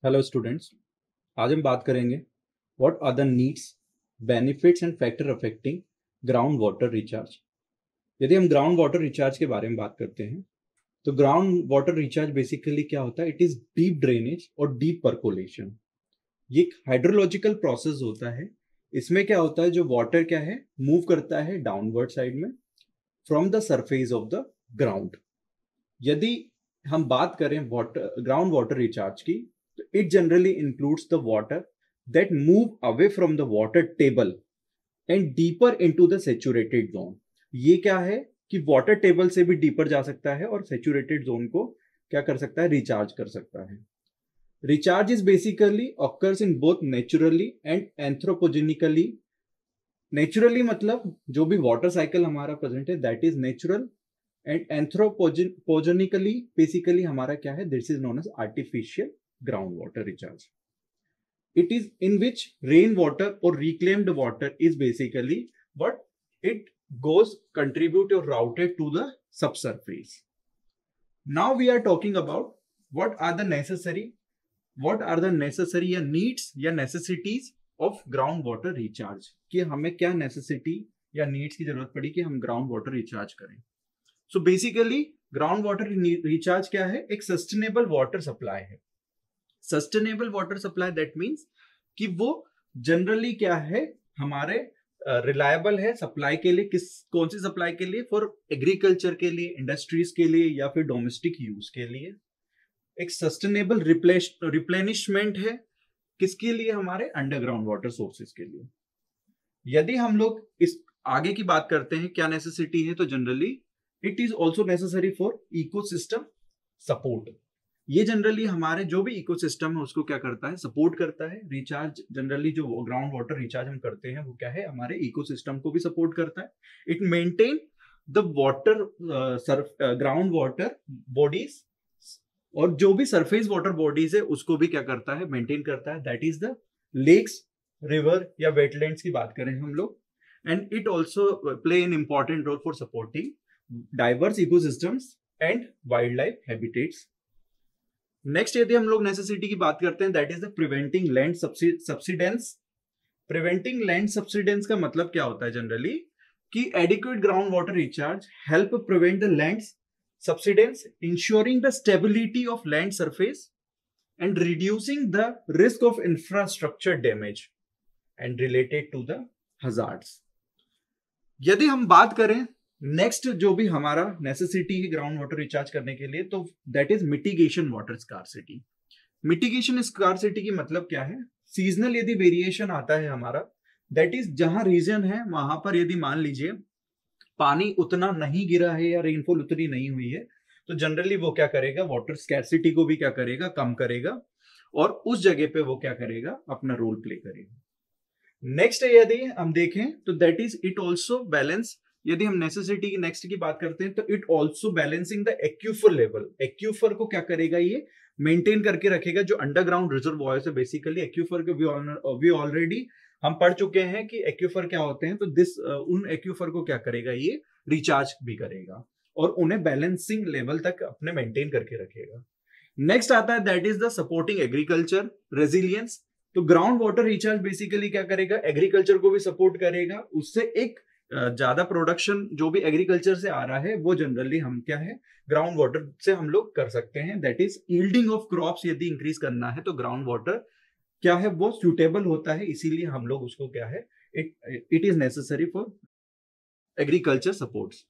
Hello students. आज हम बात करेंगे what are the needs, benefits and factor affecting ground water recharge. यदि हम ग्राउंड वाटर रिचार्ज के बारे में बात करते हैं तो ग्राउंड वाटर रिचार्ज बेसिकली क्या होता है? इट इज डीप ड्रेनेज और डीप परकोलेशन। ये एक हाइड्रोलॉजिकल प्रोसेस होता है। इसमें क्या होता है, जो वाटर क्या है मूव करता है डाउनवर्ड साइड में from the surface of the ground. यदि हम बात करें वाटर ग्राउंड वाटर रिचार्ज की, तो it generally includes the water that move away from the water table and deeper into the saturated zone. ये क्या है कि वाटर टेबल से भी डीपर जा सकता है और सेचुरेटेड जोन को क्या कर सकता है, रिचार्ज कर सकता है। Recharge is basically occurs in both naturally and anthropogenically. Naturally मतलब जो भी वाटर साइकिल हमारा प्रेजेंट है that is natural, and anthropogenically basically हमारा क्या है, this is known as artificial ground water recharge. It is in which rainwater or reclaimed water is basically what it goes contribute or routed to the subsurface. Now we are talking about what are the necessary या needs या necessities of ground water recharge, कि हमें क्या necessity या needs की जरूरत पड़ी कि हम ground water recharge करें। So basically ground water recharge क्या है, एक sustainable water supply है। Sustainable water supply that means कि वो जनरली क्या है, हमारे रिलायबल है सप्लाई के लिए। कौन सी सप्लाई के लिए? फॉर एग्रीकल्चर के लिए, इंडस्ट्रीज के लिए या फिर डोमेस्टिक यूज के लिए। एक सस्टेनेबल रिप्लेनिशमेंट है किसके लिए? हमारे अंडरग्राउंड वाटर सोर्सेज के लिए। यदि हम लोग इस आगे की बात करते हैं क्या नेसेसिटी है, तो generally it is also necessary for ecosystem support. ये जनरली हमारे जो भी इकोसिस्टम है उसको क्या करता है, सपोर्ट करता है। रिचार्ज जनरली जो ग्राउंड वाटर रिचार्ज हम करते हैं वो क्या है, हमारे इकोसिस्टम को भी सपोर्ट करता है। It maintain the water ground water bodies, और जो भी सरफेस वाटर बॉडीज है उसको भी क्या करता है, मेंटेन करता है। That is the lakes, river या वेटलैंड्स की बात करें हम लोग। And it also play an important role for supporting diverse ecosystems and wild life habitats. Next यदि हम लोग नेसेसिटी की बात करते हैं that is the preventing land subsidence. Preventing land subsidence का मतलब क्या होता है जनरली, कि adequate ground water recharge help prevent the land subsidence, ensuring the stability of land surface and reducing the risk of infrastructure damage and related to the hazards. यदि हम बात करें नेक्स्ट जो भी हमारा नेसेसिटी है ग्राउंड वाटर रिचार्ज करने के लिए, तो that is mitigation water scarcity. Mitigation scarcity की मतलब क्या है, सीजनल यदि वेरिएशन आता है हमारा, दैट इज जहां रीजन है वहां पर यदि मान लीजिए पानी उतना नहीं गिरा है या रेनफॉल उतनी नहीं हुई है, तो जनरली वो क्या करेगा, वाटर स्कैर्सिटी को भी क्या करेगा, कम करेगा, और उस जगह पे वो क्या करेगा, अपना रोल प्ले करेगा। नेक्स्ट यदि हम देखें तो that is it also balance. यदि हम नेसेसिटी की नेक्स्ट की बात करते हैं तो it also balancing the aquifer level. Aquifer को क्या करेगा, ये मेंटेन करके रखेगा। जो अंडरग्राउंड रिजर्वॉयर्स है बेसिकली एक्यूफर के, वी ऑलरेडी हम पढ़ चुके हैं कि एक्यूफर क्या होते हैं। तो दिस उन एक्यूफर को क्या करेगा, ये रिचार्ज भी करेगा और उन्हें बैलेंसिंग लेवल तक अपने मेंटेन करके रखेगा। नेक्स्ट आता है that is the supporting agriculture resilience. तो ग्राउंड वाटर रिचार्ज बेसिकली क्या करेगा, एग्रीकल्चर को भी सपोर्ट करेगा। उससे एक ज्यादा प्रोडक्शन जो भी एग्रीकल्चर से आ रहा है वो जनरली हम क्या है, ग्राउंड वाटर से हम लोग कर सकते हैं। That is yielding of crops यदि इंक्रीज करना है तो ग्राउंड वाटर क्या है, वो सुटेबल होता है, इसीलिए हम लोग उसको क्या है, it is necessary for agriculture supports.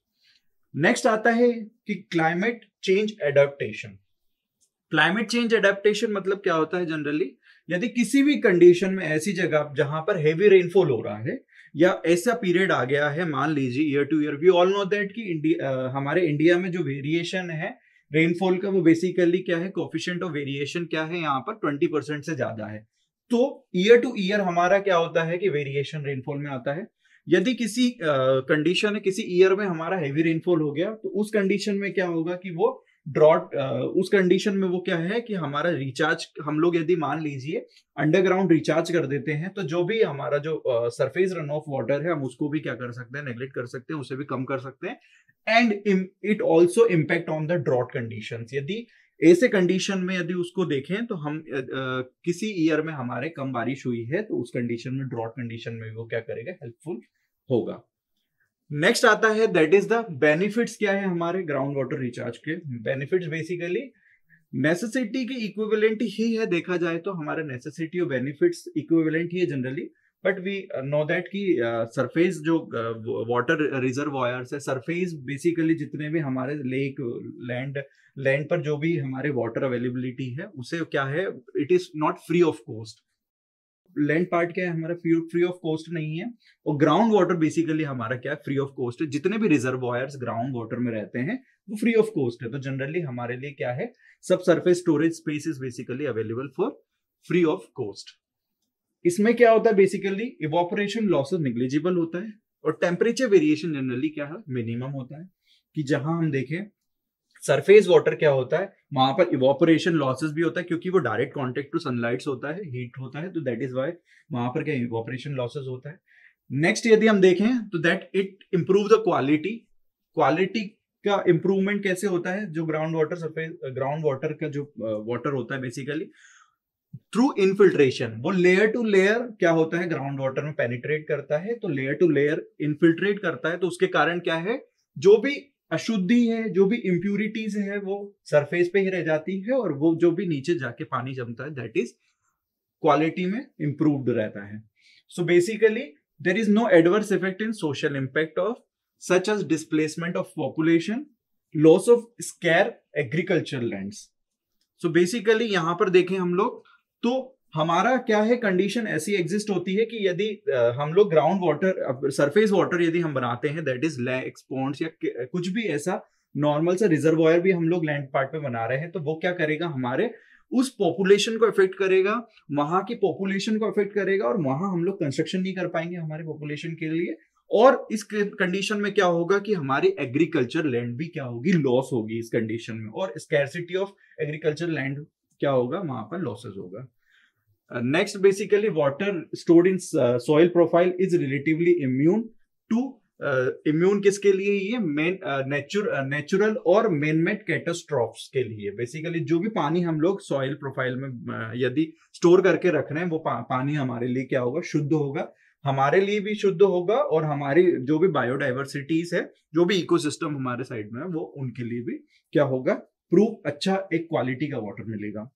Next आता है कि climate change adaptation. Climate change adaptation मतलब क्या होता है जनरली, यदि किसी भी कंडीशन में ऐसी जगह जहां पर हेवी रेनफॉल हो रहा है या ऐसा पीरियड आ गया है, मान लीजिए year to year, we all know that कि हमारे इंडिया में जो वेरिएशन है रेनफॉल का, वो बेसिकली क्या है, कोफिशिएंट ऑफ वेरिएशन क्या है यहाँ पर 20% से ज्यादा है। तो ईयर टू ईयर हमारा क्या होता है कि वेरिएशन रेनफॉल में आता है। यदि किसी कंडीशन है, किसी ईयर में हमारा हेवी रेनफॉल हो गया, तो उस कंडीशन में क्या होगा कि वो ड्रॉट, उस कंडीशन में वो क्या है कि हमारा रिचार्ज, हम लोग यदि मान लीजिए अंडरग्राउंड रिचार्ज कर देते हैं, तो जो भी हमारा जो सरफेस रन ऑफ वाटर है हम उसको भी क्या कर सकते हैं, नेग्लेक्ट कर सकते हैं, उसे भी कम कर सकते हैं। And it also impact on the drought conditions. यदि ऐसे कंडीशन में यदि उसको देखें तो हम किसी ईयर में हमारे कम बारिश हुई है तो उस कंडीशन में, ड्रॉट कंडीशन में वो क्या करेगा, हेल्पफुल होगा। नेक्स्ट आता है दैट इज द बेनिफिट्स। क्या है हमारे ग्राउंड वाटर रिचार्ज के बेनिफिट्स? बेसिकली नेसेसिटी के इक्विवेलेंट ही है, देखा जाए तो हमारे नेसेसिटी और बेनिफिट्स इक्विवेलेंट ही है generally, but we know that कि सरफेस जो वाटर रिजर्वॉयर्स है, सरफेस बेसिकली जितने भी हमारे लेक, लैंड पर जो भी हमारे वाटर अवेलेबिलिटी है उसे क्या है, it is not free of cost. Land part क्या है हमारा, फ्री ऑफ कॉस्ट नहीं है, और ग्राउंड वाटर बेसिकली हमारा क्या है, फ्री ऑफ कॉस्ट है। जितने भी रिजर्वॉयर्स ग्राउंड वाटर में रहते हैं वो फ्री ऑफ कॉस्ट है। तो जनरली हमारे लिए क्या है, सब surface storage space is basically available for free of cost. इसमें क्या होता है, बेसिकली इवोपरेशन लॉसेस निग्लिजिबल होता है, और टेम्परेचर वेरिएशन जनरली क्या है, मिनिमम होता है। कि जहां हम देखें सरफेस वाटर क्या होता है, वहां पर इवोपरेशन लॉसेस भी होता है, क्योंकि वो डायरेक्ट कांटेक्ट टू सनलाइट होता है, हीट होता है, तो दैट इज वाई वहां पर क्या इवोपरेशन लॉसेस होता है। नेक्स्ट यदि हम देखें तो that it improve the quality का इंप्रूवमेंट कैसे होता है, जो ground water surface ground water का जो वाटर होता है बेसिकली थ्रू इनफिल्ट्रेशन, वो लेयर टू लेयर क्या होता है, ग्राउंड वाटर में पेनिट्रेट करता है, तो लेयर टू लेयर इनफिल्ट्रेट करता है, तो उसके कारण क्या है, जो भी अशुद्धि है, जो भी इंप्यूरिटीज है वो सरफेस पे ही रह जाती है, और वो जो भी नीचे जाके पानी जमता है दैट इज क्वालिटी में इंप्रूव्ड रहता है। So basically there is no adverse effect in social impact of such as displacement of population, loss of scarce agriculture lands. So basically यहां पर देखें हम लोग तो हमारा क्या है, कंडीशन ऐसी एग्जिस्ट होती है कि यदि हम लोग ग्राउंड वाटर, सरफेस वाटर यदि हम बनाते हैं दैट इज लेक्स, पॉन्ड्स या कुछ भी ऐसा नॉर्मल सा रिजर्वॉयर भी हम लोग लैंड पार्ट पे बना रहे हैं, तो वो क्या करेगा, हमारे उस पॉपुलेशन को इफेक्ट करेगा, वहां की पॉपुलेशन को इफेक्ट करेगा, और वहां हम लोग कंस्ट्रक्शन नहीं कर पाएंगे हमारे पॉपुलेशन के लिए, और इस कंडीशन में क्या होगा कि हमारी एग्रीकल्चर लैंड भी क्या होगी, लॉस होगी इस कंडीशन में, और स्कैरसिटी ऑफ एग्रीकल्चर लैंड क्या होगा, वहां पर लॉसेस होगा। Next basically water stored in soil profile is relatively immune to, immune किसके लिए, ये मेन नेचुरल और मेन मेड कैटास्ट्रॉफ्स के लिए। बेसिकली जो भी पानी हम लोग सॉइल प्रोफाइल में यदि स्टोर करके रख रहे हैं वो पानी हमारे लिए क्या होगा, शुद्ध होगा, हमारे लिए भी शुद्ध होगा, और हमारी जो भी बायोडाइवर्सिटीज है, जो भी इकोसिस्टम हमारे साइड में है, वो उनके लिए भी क्या होगा, प्रूफ अच्छा एक क्वालिटी का वाटर मिलेगा।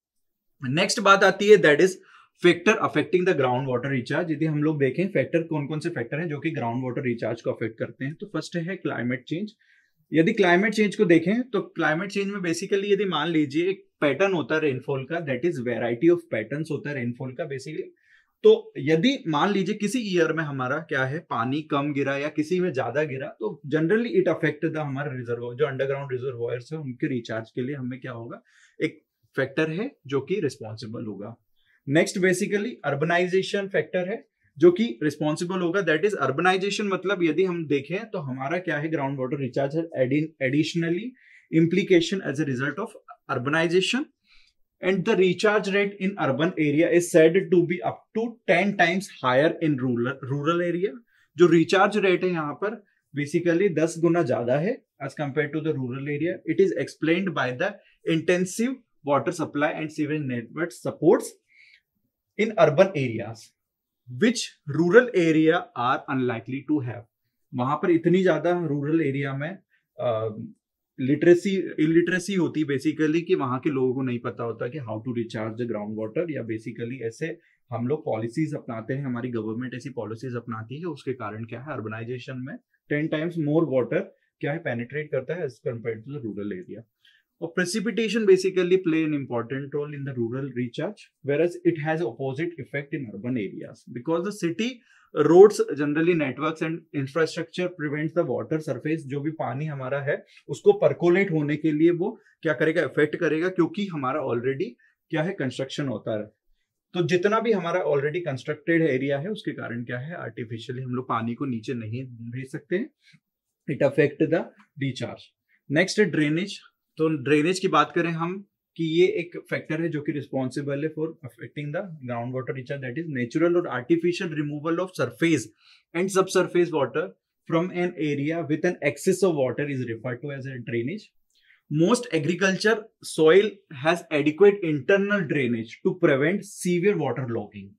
नेक्स्ट बात आती है that is factor affecting the ground water recharge. यदि हम लोग देखें फैक्टर कौन कौन से फैक्टर हैं जो कि ग्राउंड वाटर रिचार्ज को अफेक्ट करते हैं, तो फर्स्ट है क्लाइमेट चेंज। यदि क्लाइमेट चेंज को देखें तो क्लाइमेट चेंज में बेसिकली यदि मान लीजिए एक पैटर्न होता है रेनफॉल का, that is variety of patterns होता है रेनफॉल का बेसिकली। तो यदि मान लीजिए किसी ईयर में हमारा क्या है, पानी कम गिरा या किसी में ज्यादा गिरा, तो जनरली इट अफेक्ट द हमारे रिजर्व, जो अंडरग्राउंड रिजर्वॉयर्स है उनके रिचार्ज के लिए हमें क्या होगा, एक फैक्टर है जो कि रिस्पॉन्सिबल होगा। नेक्स्ट बेसिकली अर्बनाइजेशन फैक्टर है जो कि रिस्पॉन्सिबल होगा, दैट इज अर्बनाइजेशन मतलब यदि हम देखें तो हमारा क्या है, ground water recharge additionally implication as a result of urbanization, and the recharge rate in urban area is said to be up to 10 times higher in rural area। जो recharge rate है यहाँ पर बेसिकली 10 गुना ज्यादा है as compared to the rural area। it is explained by the intensive water supply and sewage network supports in urban areas which rural area are unlikely to have। वहां पर इतनी ज्यादा rural area में illiteracy होती basically कि वहां के लोगों को नहीं पता होता कि how to recharge the ground water, या बेसिकली ऐसे हम लोग पॉलिसीज अपनाते हैं, हमारी गवर्नमेंट ऐसी पॉलिसीज अपनाती है, उसके कारण क्या है अर्बनाइजेशन में 10 टाइम्स मोर वाटर क्या है पेनिट्रेट करता है as compare to the rural area. और precipitation basically play an important role in the rural recharge, whereas it has opposite effect in urban areas because the city roads generally networks and infrastructure prevents the water surface, जो भी पानी हमारा है उसको percolate होने के लिए वो क्या करेगा, इफेक्ट करेगा, क्योंकि हमारा ऑलरेडी क्या है कंस्ट्रक्शन होता है। तो जितना भी हमारा ऑलरेडी कंस्ट्रक्टेड एरिया है उसके कारण क्या है आर्टिफिशियली हम लोग पानी को नीचे नहीं भेज सकते, it affect the recharge. Next drainage. तो ड्रेनेज की बात करें हम कि ये एक फैक्टर है जो कि रिस्पॉन्सिबल है for affecting the ground water recharge, that is natural और artificial removal of surface and subsurface water from an area with an excess of water is referred to as a drainage. Most agriculture soil has adequate internal drainage to prevent severe waterlogging,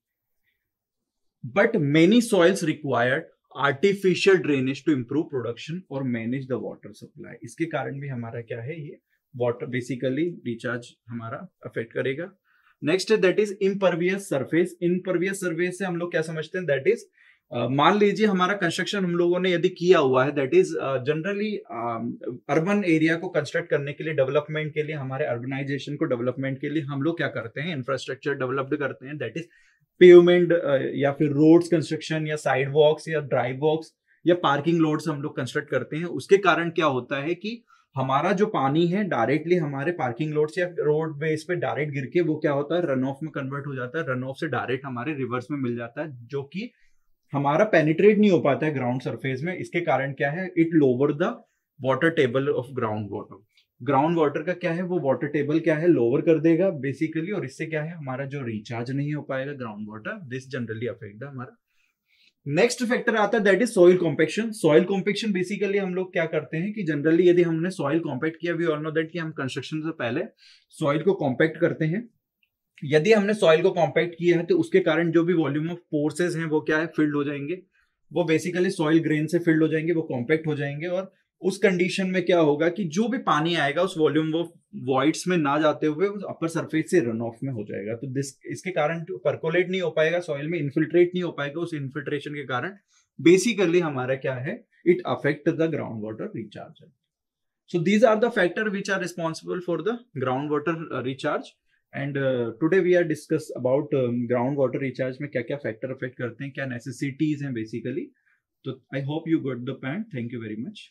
but many soils required artificial drainage to improve production or manage the water supply. इसके कारण भी हमारा क्या है, ये water basically recharge हमारा affect करेगा. Next है that is impervious surface. Impervious surface से हम लोग क्या समझते हैं, दैट इज मान लीजिए हमारा कंस्ट्रक्शन हम लोगों ने यदि किया हुआ है, that is generally urban area को कंस्ट्रक्ट करने के लिए, डेवलपमेंट के लिए, हमारे अर्बनाइजेशन को डेवलपमेंट के लिए हम लोग क्या करते हैं, इंफ्रास्ट्रक्चर डेवलप्ड करते हैं, दैट इज पेवमेंट या फिर रोड्स कंस्ट्रक्शन या साइड वॉक्स या ड्राइव वॉक्स या पार्किंग लोड्स हम लोग कंस्ट्रक्ट करते हैं. उसके कारण क्या होता है कि हमारा जो पानी है डायरेक्टली हमारे पार्किंग लोड्स या रोड बेस पे डायरेक्ट गिर के वो क्या होता है, रन ऑफ में कन्वर्ट हो जाता है. रन ऑफ से डायरेक्ट हमारे रिवर्स में मिल जाता है, जो कि हमारा पेनिट्रेट नहीं हो पाता है ग्राउंड सरफेस में. इसके कारण क्या है, it lower the water table of ground water. Ground water का क्या है, वो वाटर टेबल क्या है, लोअर कर देगा बेसिकली, और इससे क्या है, हमारा जो रिचार्ज नहीं हो पाएगा ground water. This generally affect हमारा. नेक्स्ट फैक्टर आता है that is soil compaction. Soil compaction basically हम लोग क्या करते हैं कि जनरली यदि हमने सॉइल कॉम्पैक्ट किया, वी ऑल नो दैट कि हम कंस्ट्रक्शन से पहले सॉइल को कॉम्पैक्ट करते हैं. यदि हमने सॉइल को कॉम्पैक्ट किया है तो उसके कारण जो भी वॉल्यूम ऑफ पोर्सेस हैं वो क्या है, फिल्ड हो जाएंगे. वो बेसिकली सॉइल ग्रेन से फिल्ड हो जाएंगे, वो कॉम्पैक्ट हो जाएंगे. और उस कंडीशन में क्या होगा कि जो भी पानी आएगा उस वॉल्यूम ऑफ वॉइड्स में ना जाते हुए अपर सरफेस से रन ऑफ में हो जाएगा. तो इसके कारण परकोलेट नहीं हो पाएगा सॉइल में, इन्फिल्ट्रेट नहीं हो पाएगा. उस इन्फिल्ट्रेशन के कारण बेसिकली हमारा क्या है, it affect the ground water recharge. So these are the factors which are responsible for the groundwater recharge. And today we are discuss about groundwater recharge में क्या क्या factor affect करते हैं, क्या necessities हैं basically. तो I hope you got the point. Thank you very much.